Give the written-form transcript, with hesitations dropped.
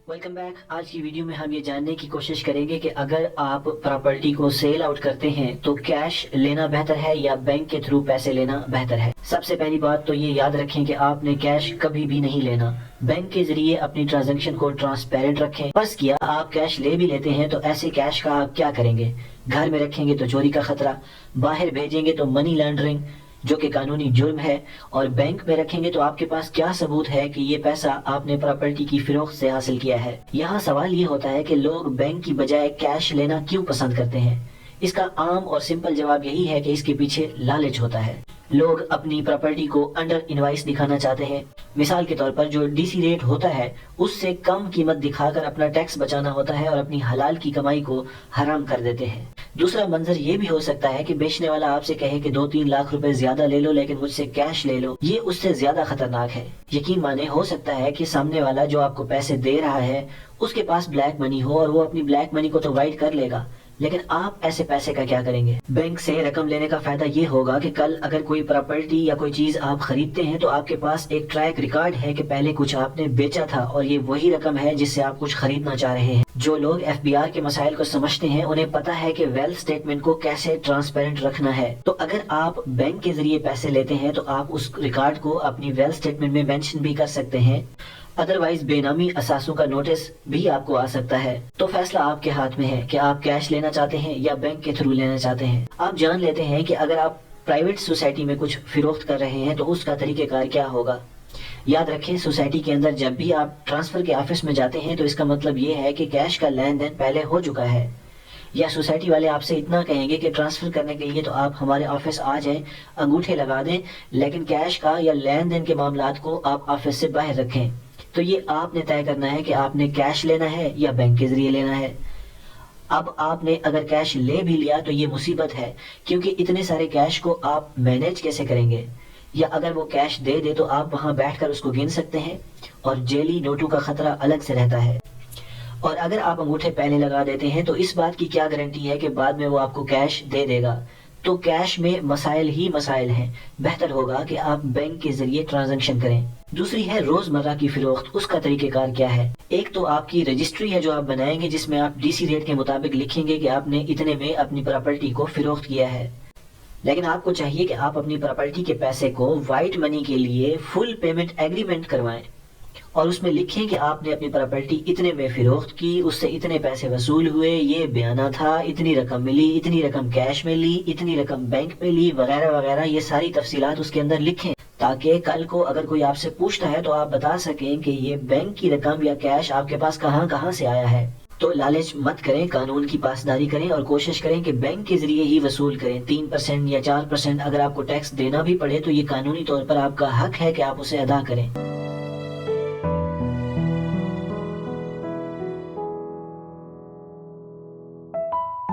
Welcome back. आज की video में हम ये जानने की कोशिश करेंगे कि अगर आप प्रॉपर्टी को सेल आउट करते हैं तो कैश लेना बेहतर है या बैंक के थ्रू पैसे लेना बेहतर है। सबसे पहली बात तो ये याद रखें कि आपने कैश कभी भी नहीं लेना। बैंक के जरिए अपनी ट्रांजैक्शन को ट्रांसपेरेंट रखें। फर्ज किया आप कैश ले भी लेते हैं तो ऐसे कैश का आप क्या करेंगे? घर में रखेंगे तो चोरी का खतरा, बाहर भेजेंगे तो मनी लॉन्ड्रिंग जो कि कानूनी जुर्म है, और बैंक में रखेंगे तो आपके पास क्या सबूत है कि ये पैसा आपने प्रॉपर्टी की फरोख्त से हासिल किया है। यहाँ सवाल ये होता है कि लोग बैंक की बजाय कैश लेना क्यों पसंद करते हैं। इसका आम और सिंपल जवाब यही है कि इसके पीछे लालच होता है। लोग अपनी प्रॉपर्टी को अंडर इनवाइस दिखाना चाहते हैं। मिसाल के तौर पर जो डीसी रेट होता है उससे कम कीमत दिखाकर अपना टैक्स बचाना होता है और अपनी हलाल की कमाई को हराम कर देते हैं। दूसरा मंजर ये भी हो सकता है कि बेचने वाला आपसे कहे कि 2-3 लाख रुपए ज्यादा ले लो लेकिन मुझसे कैश ले लो। ये उससे ज्यादा खतरनाक है। यकीन माने हो सकता है कि सामने वाला जो आपको पैसे दे रहा है उसके पास ब्लैक मनी हो और वो अपनी ब्लैक मनी को तो वाइट कर लेगा, लेकिन आप ऐसे पैसे का क्या करेंगे? बैंक से रकम लेने का फायदा ये होगा कि कल अगर कोई प्रॉपर्टी या कोई चीज आप खरीदते हैं तो आपके पास एक ट्रैक रिकॉर्ड है कि पहले कुछ आपने बेचा था और ये वही रकम है जिससे आप कुछ खरीदना चाह रहे हैं। जो लोग एफबीआर के मसाइल को समझते हैं उन्हें पता है कि वेल्थ स्टेटमेंट को कैसे ट्रांसपेरेंट रखना है। तो अगर आप बैंक के जरिए पैसे लेते हैं तो आप उस रिकॉर्ड को अपनी वेल्थ स्टेटमेंट में मेंशन भी कर सकते हैं। अदरवाइज बेनामी असासों का नोटिस भी आपको आ सकता है। तो फैसला आपके हाथ में है कि आप कैश लेना चाहते हैं या बैंक के थ्रू लेना चाहते हैं। आप जान लेते हैं कि अगर आप प्राइवेट सोसाइटी में कुछ फिरोख्त कर रहे हैं तो उसका तरीकेकार क्या होगा। याद रखें, सोसाइटी के अंदर जब भी आप ट्रांसफर के ऑफिस में जाते हैं तो इसका मतलब ये है कि कैश का लेन देन पहले हो चुका है। या सोसाइटी वाले आपसे इतना कहेंगे कि ट्रांसफर करने के लिए तो आप हमारे ऑफिस आ जाएं, अंगूठे लगा दें, लेकिन कैश का या लेन देन के मामलात को आप ऑफिस से बाहर रखें। तो ये आपने तय करना है कि आपने कैश लेना है या बैंक के जरिए लेना है। अब आपने अगर कैश ले भी लिया तो ये मुसीबत है, क्योंकि इतने सारे कैश को आप मैनेज कैसे करेंगे। या अगर वो कैश दे दे तो आप वहां बैठकर उसको गिन सकते हैं और जेली नोटों का खतरा अलग से रहता है। और अगर आप अंगूठे पहले लगा देते हैं तो इस बात की क्या गारंटी है कि बाद में वो आपको कैश दे देगा। तो कैश में मसाइल ही मसाइल हैं। बेहतर होगा कि आप बैंक के जरिए ट्रांजैक्शन करें। दूसरी है रोजमर्रा की फिरोख्त। उसका तरीकेकार क्या है? एक तो आपकी रजिस्ट्री है जो आप बनाएंगे जिसमें आप डीसी रेट के मुताबिक लिखेंगे कि आपने इतने में अपनी प्रॉपर्टी को फिरोख्त किया है। लेकिन आपको चाहिए कि आप अपनी प्रॉपर्टी के पैसे को व्हाइट मनी के लिए फुल पेमेंट एग्रीमेंट करवाएं और उसमें लिखें कि आपने अपनी प्रॉपर्टी इतने में फिरोख्त की, उससे इतने पैसे वसूल हुए, ये बयाना था, इतनी रकम मिली, इतनी रकम कैश में ली, इतनी रकम बैंक में ली, वगैरह वगैरह। ये सारी तफसीलात उसके अंदर लिखें ताकि कल को अगर कोई आपसे पूछता है तो आप बता सकें कि ये बैंक की रकम या कैश आपके पास कहां कहां से आया है। तो लालच मत करें, कानून की पासदारी करें और कोशिश करें कि बैंक के जरिए ही वसूल करें। 3% या 4% अगर आपको टैक्स देना भी पड़े तो ये कानूनी तौर पर आपका हक है कि आप उसे अदा करें।